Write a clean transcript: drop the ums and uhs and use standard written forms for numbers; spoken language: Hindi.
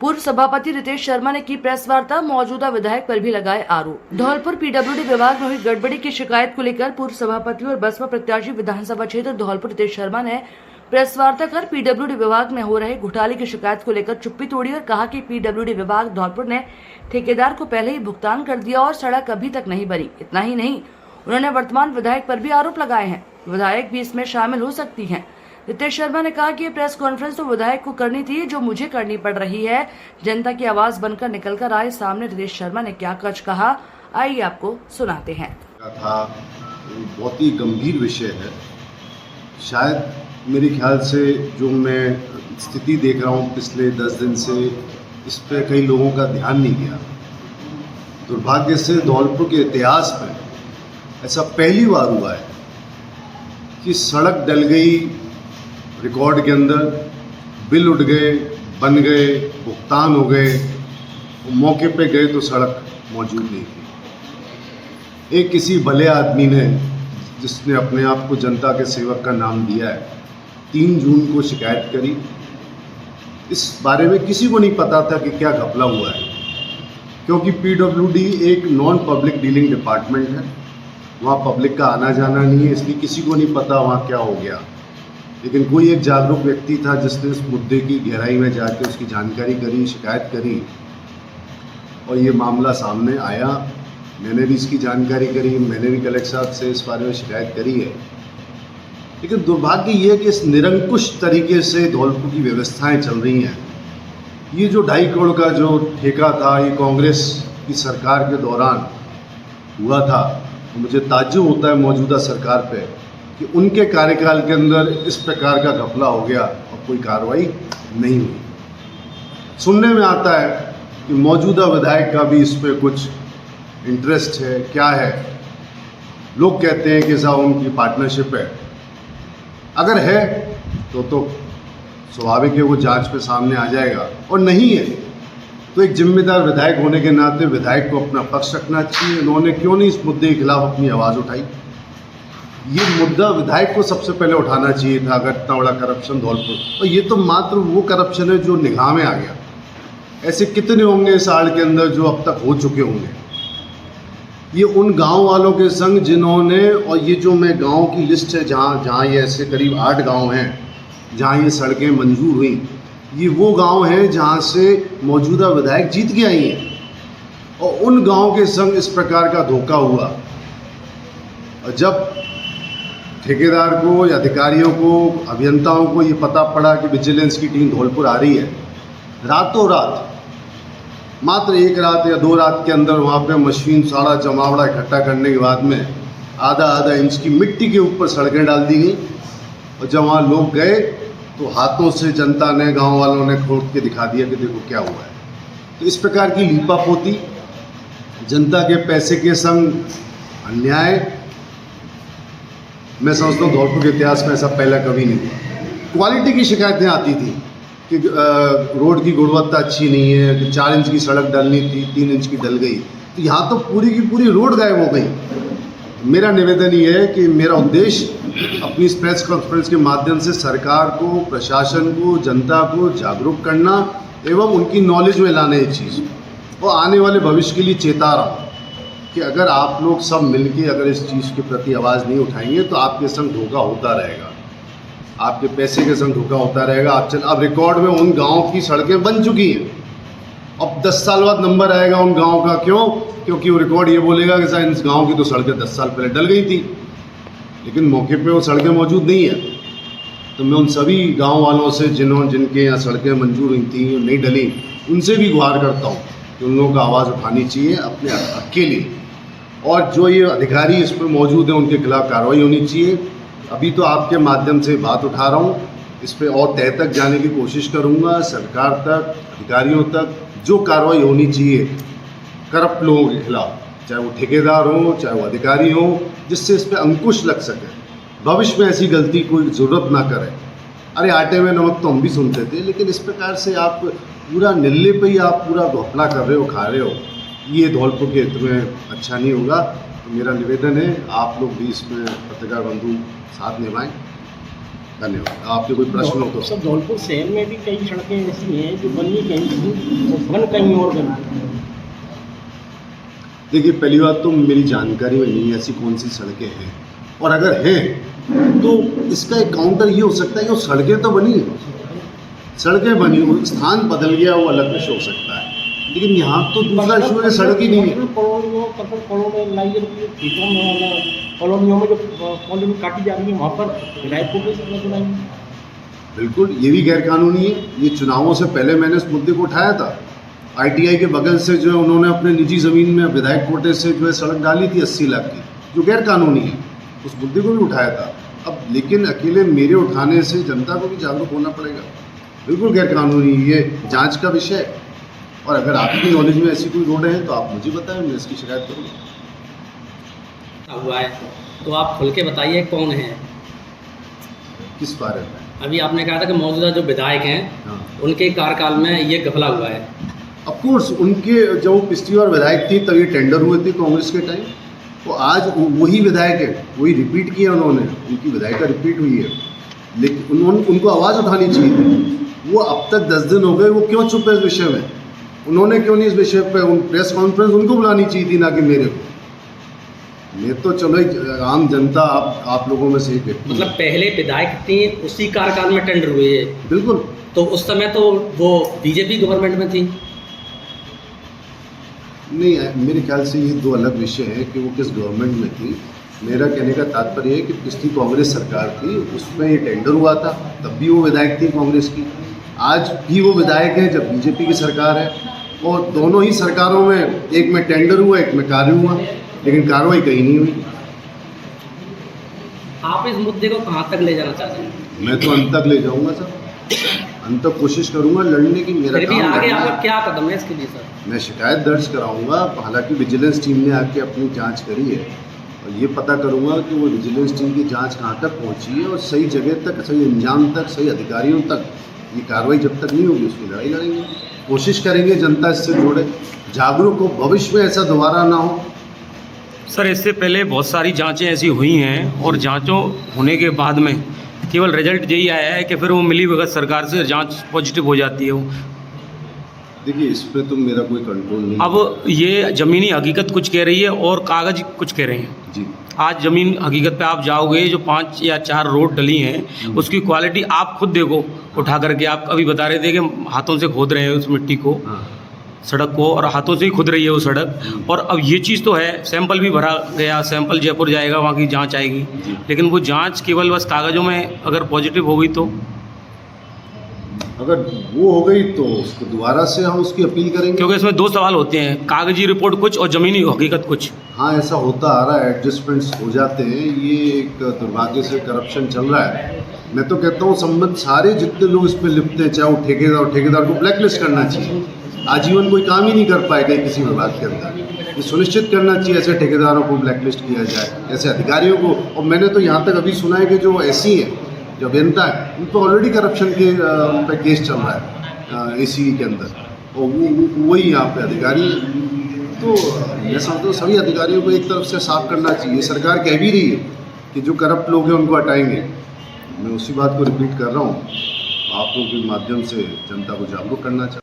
पूर्व सभापति रितेश शर्मा ने की प्रेस वार्ता, मौजूदा विधायक पर भी लगाए आरोप। धौलपुर पीडब्ल्यूडी विभाग में हुई गड़बड़ी की शिकायत को लेकर पूर्व सभापति और बसपा प्रत्याशी विधानसभा क्षेत्र धौलपुर रितेश शर्मा ने प्रेस वार्ता कर पीडब्ल्यूडी विभाग में हो रहे घोटाले की शिकायत को लेकर चुप्पी तोड़ी और कहा कि पीडब्ल्यूडी विभाग धौलपुर ने ठेकेदार को पहले ही भुगतान कर दिया और सड़क अभी तक नहीं बनी। इतना ही नहीं, उन्होंने वर्तमान विधायक पर भी आरोप लगाए हैं, विधायक भी इसमें शामिल हो सकती हैं। रितेश शर्मा ने कहा कि ये प्रेस कॉन्फ्रेंस तो विधायक को करनी थी, जो मुझे करनी पड़ रही है। जनता की आवाज बनकर निकल कर आए सामने रितेश शर्मा ने क्या कुछ कहा, आइए आपको सुनाते हैं। बहुत ही गंभीर विषय है। शायद मेरे ख्याल से जो मैं स्थिति देख रहा हूँ पिछले 10 दिन से, इस पर कई लोगों का ध्यान नहीं गया। दुर्भाग्य से धौलपुर के इतिहास में ऐसा पहली बार हुआ है कि सड़क डल गई, रिकॉर्ड के अंदर बिल उठ गए, बन गए, भुगतान हो गए, मौके पे गए तो सड़क मौजूद नहीं थी। एक किसी भले आदमी ने, जिसने अपने आप को जनता के सेवक का नाम दिया है, 3 जून को शिकायत करी। इस बारे में किसी को नहीं पता था कि क्या घपला हुआ है, क्योंकि पीडब्ल्यूडी एक नॉन पब्लिक डीलिंग डिपार्टमेंट है, वहाँ पब्लिक का आना जाना नहीं है, इसलिए किसी को नहीं पता वहाँ क्या हो गया। लेकिन कोई एक जागरूक व्यक्ति था जिसने इस मुद्दे की गहराई में जाकर उसकी जानकारी करी, शिकायत करी और ये मामला सामने आया। मैंने भी इसकी जानकारी करी, मैंने भी कलेक्टर साहब से इस बारे में शिकायत करी है। लेकिन दुर्भाग्य ये है कि इस निरंकुश तरीके से धौलपुर की व्यवस्थाएं चल रही हैं। ये जो 2.5 करोड़ का जो ठेका था, ये कांग्रेस की सरकार के दौरान हुआ था। मुझे ताज्जुब होता है मौजूदा सरकार पे कि उनके कार्यकाल के अंदर इस प्रकार का घपला हो गया और कोई कार्रवाई नहीं हुई। सुनने में आता है कि मौजूदा विधायक का भी इस पर कुछ इंटरेस्ट है। क्या है? लोग कहते हैं कि साहब उनकी पार्टनरशिप है। अगर है तो स्वाभाविक है वो जांच पे सामने आ जाएगा, और नहीं है तो एक जिम्मेदार विधायक होने के नाते विधायक को अपना पक्ष रखना चाहिए। उन्होंने क्यों नहीं इस मुद्दे के खिलाफ अपनी आवाज़ उठाई? ये मुद्दा विधायक को सबसे पहले उठाना चाहिए था, अगर इतना बड़ा करप्शन धौलपुर। और ये तो मात्र वो करप्शन है जो निगाह में आ गया। ऐसे कितने होंगे इस आड़ के अंदर जो अब तक हो चुके होंगे। ये उन गांव वालों के संग जिन्होंने, और ये जो मैं गांव की लिस्ट है जहाँ ये ऐसे करीब 8 गांव हैं जहाँ ये सड़कें मंजूर हुई, ये वो गांव हैं जहाँ से मौजूदा विधायक जीत के आई हैं। और उन गांव के संग इस प्रकार का धोखा हुआ। और जब ठेकेदार को या अधिकारियों को, अभियंताओं को ये पता पड़ा कि विजिलेंस की टीम धौलपुर आ रही है, रातों रात, मात्र 1 रात या 2 रात के अंदर वहाँ पे मशीन सारा जमावड़ा इकट्ठा करने के बाद में आधा इंच की मिट्टी के ऊपर सड़कें डाल दी गई। और जब वहाँ लोग गए तो हाथों से जनता ने, गांव वालों ने खोद के दिखा दिया कि देखो क्या हुआ है। तो इस प्रकार की लीपापोती, जनता के पैसे के संग अन्याय, मैं समझता हूँ धौलपुर के इतिहास में ऐसा पहला कभी नहीं हुआ। क्वालिटी की शिकायतें आती थी कि रोड की गुणवत्ता अच्छी नहीं है, कि 4 इंच की सड़क डलनी थी, 3 इंच की डल गई। तो यहाँ तो पूरी की पूरी रोड गायब हो गई। मेरा निवेदन ये है कि मेरा उद्देश्य अपनी इस प्रेस कॉन्फ्रेंस के माध्यम से सरकार को, प्रशासन को, जनता को जागरूक करना एवं उनकी नॉलेज में लाना ये चीज़, और आने वाले भविष्य के लिए चेता रहा हूँ कि अगर आप लोग सब मिलके अगर इस चीज़ के प्रति आवाज़ नहीं उठाएंगे तो आपके संग धोखा होता रहेगा, आपके पैसे के संग धोखा होता रहेगा। अब रिकॉर्ड में उन गाँव की सड़कें बन चुकी हैं। अब 10 साल बाद नंबर आएगा उन गाँव का। क्यों? क्योंकि वो रिकॉर्ड ये बोलेगा कि सर इस गाँव की तो सड़कें 10 साल पहले डल गई थी, लेकिन मौके पे वो सड़कें मौजूद नहीं है। तो मैं उन सभी गाँव वालों से जिनके यहाँ सड़कें मंजूर हुई थी, नहीं डली, उनसे भी गुहार करता हूँ कि उन लोगों को आवाज़ उठानी चाहिए अपने हक के लिए। और जो ये अधिकारी इस पर मौजूद हैं उनके खिलाफ कार्रवाई होनी चाहिए। अभी तो आपके माध्यम से बात उठा रहा हूँ, इस पर और तह तक जाने की कोशिश करूँगा, सरकार तक, अधिकारियों तक जो कार्रवाई होनी चाहिए करप्ट लोगों के खिलाफ, चाहे वो ठेकेदार हो, चाहे वो अधिकारी हो, जिससे इस पर अंकुश लग सके, भविष्य में ऐसी गलती कोई ज़रूरत ना करे। अरे आटे में नमक तो हम भी सुनते थे, लेकिन इस प्रकार से आप पूरा निल्ले पे ही आप पूरा घोपला कर रहे हो, खा रहे हो, ये धौलपुर के हित में अच्छा नहीं होगा। तो मेरा निवेदन है आप लोग भी इसमें पत्रकार बंधु साथ निभाएं। धन्यवाद। आपके कोई प्रश्न हो तो। सब धौलपुर शहर में भी कई सड़कें ऐसी हैं जो बनी कहीं थी और बन कहीं और गई। देखिए, पहली बात तो मेरी जानकारी में नहीं है ऐसी कौन सी सड़कें हैं, और अगर हैं तो इसका एक काउंटर ये हो सकता है कि वो सड़कें तो बनी हैं, सड़कें बनी, वो स्थान बदल गया, वो अलग कुछ हो सकता है, लेकिन यहाँ तो दूसरा इशू है कि सड़क ही नहीं है। कॉलोनियों में जो कॉलोनी काटी जा रही है वहाँ पर विधायक को भी सड़क बनाएंगे। बिल्कुल, ये भी गैरकानूनी है। ये चुनावों से पहले मैंने इस मुद्दे को उठाया था। ITI के बगल से जो है उन्होंने अपने निजी ज़मीन में विधायक कोटे से जो है सड़क डाली थी 80 लाख की, जो गैरकानूनी है। उस मुद्दे को भी उठाया था। अब लेकिन अकेले मेरे उठाने से जनता को भी जागरूक होना पड़ेगा। बिल्कुल गैरकानूनी, ये जांच का विषय है, और अगर आपकी नॉलेज में ऐसी कोई रोड है तो आप मुझे बताएं, मैं इसकी शिकायत करूँगा। हुआ है तो आप खुल के बताइए कौन है। किस बारे में? अभी आपने कहा था कि मौजूदा जो विधायक हैं हाँ, उनके कार्यकाल में ये घपला हुआ है। ऑफकोर्स उनके जब वो पिछली बार विधायक थी तब ये टेंडर हुए थे कांग्रेस के टाइम, तो आज वही विधायक है, वही रिपीट किया उन्होंने, उनकी विधायिका रिपीट हुई है, लेकिन उनको आवाज़ उठानी चाहिए थी। वो अब तक 10 दिन हो गए, वो क्यों चुप है इस विषय में? उन्होंने क्यों नहीं इस विषय पर प्रेस कॉन्फ्रेंस उनको बुलानी चाहिए थी, ना कि मेरे को। मैं तो चलो एक आम जनता, आप लोगों में से एक व्यक्ति। मतलब पहले विधायक थी उसी कार्यकाल में टेंडर हुए है, बिल्कुल। तो उस समय तो वो बीजेपी गवर्नमेंट में थी। नहीं, मेरे ख्याल से ये दो अलग विषय हैं कि वो किस गवर्नमेंट में थी। मेरा कहने का तात्पर्य है कि पिछली कांग्रेस सरकार थी, उसमें ये टेंडर हुआ था, तब भी वो विधायक थी कांग्रेस की। आज भी वो विधायक है जब बीजेपी की सरकार है, और दोनों ही सरकारों में, एक में टेंडर हुआ, एक में कार्य हुआ, लेकिन कार्रवाई कहीं नहीं हुई। आप इस मुद्दे को कहाँ तक ले जाना चाहते हैं? मैं तो अंत तक ले जाऊंगा सर, अंत तक कोशिश करूंगा लड़ने की। मेरा फिर भी काम आगे लड़ना है। आपका क्या कदम है इसके लिए सर? मैं शिकायत दर्ज कराऊंगा। हालांकि विजिलेंस टीम ने आके अपनी जांच करी है, और ये पता करूंगा कि वो विजिलेंस टीम की जांच कहाँ तक पहुंची है, और सही जगह तक, सही अंजाम तक, सही अधिकारियों तक ये कार्रवाई जब तक नहीं होगी उसकी लड़ाई लड़ेंगे। कोशिश करेंगे जनता इससे जुड़े, जागरूक हो, भविष्य में ऐसा दोबारा ना हो। सर, इससे पहले बहुत सारी जांचें ऐसी हुई हैं, और जांचों होने के बाद में केवल रिजल्ट यही आया है कि फिर वो मिली भगत सरकार से जांच पॉजिटिव हो जाती है। वो देखिए, इस पे तो मेरा कोई कंट्रोल नहीं। अब ये ज़मीनी हकीकत कुछ कह रही है और कागज़ कुछ कह रहे हैं। जी, आज ज़मीन हकीकत पे आप जाओगे, जो 5 या 4 रोड डली हैं उसकी क्वालिटी आप खुद देखो उठा करके। आप अभी बता रहे थे कि हाथों से खोद रहे हैं उस मिट्टी को, हाँ, सड़क को, और हाथों से ही खुद रही है वो सड़क। और अब ये चीज़ तो है, सैंपल भी भरा गया, सैंपल जयपुर जाएगा, वहाँ की जांच आएगी, लेकिन वो जांच केवल बस कागज़ों में अगर पॉजिटिव हो गई तो अगर वो हो गई तो उसको दोबारा से हम उसकी अपील करेंगे। क्योंकि इसमें 2 सवाल होते हैं, कागजी रिपोर्ट कुछ और ज़मीनी हकीकत कुछ। हाँ, ऐसा होता आ रहा है, एडजस्टमेंट्स हो जाते हैं, ये एक दुर्भाग्य से करप्शन चल रहा है। मैं तो कहता हूँ संबंध सारे जितने लोग इस पर लिपटे हैं, चाहे वो ठेकेदार को ब्लैकलिस्ट करना चाहिए। आजीवन कोई काम ही नहीं कर पाएगा किसी विभाग के अंदर। ये सुनिश्चित करना चाहिए ऐसे ठेकेदारों को ब्लैकलिस्ट किया जाए, ऐसे अधिकारियों को। और मैंने तो यहाँ तक अभी सुना है कि जो ऐसी है, जो अभियंता है, उन पर ऑलरेडी करप्शन के पे केस चल रहा है ACE के अंदर, और वही यहाँ पे अधिकारी है। तो मैं समझता हूँ सभी अधिकारियों को एक तरफ से साफ करना चाहिए। सरकार कह भी रही है कि जो करप्ट लोग हैं उनको हटाएंगे। मैं उसी बात को रिपीट कर रहा हूँ, आप लोगों के माध्यम से जनता को जागरूक करना चाहता हूँ।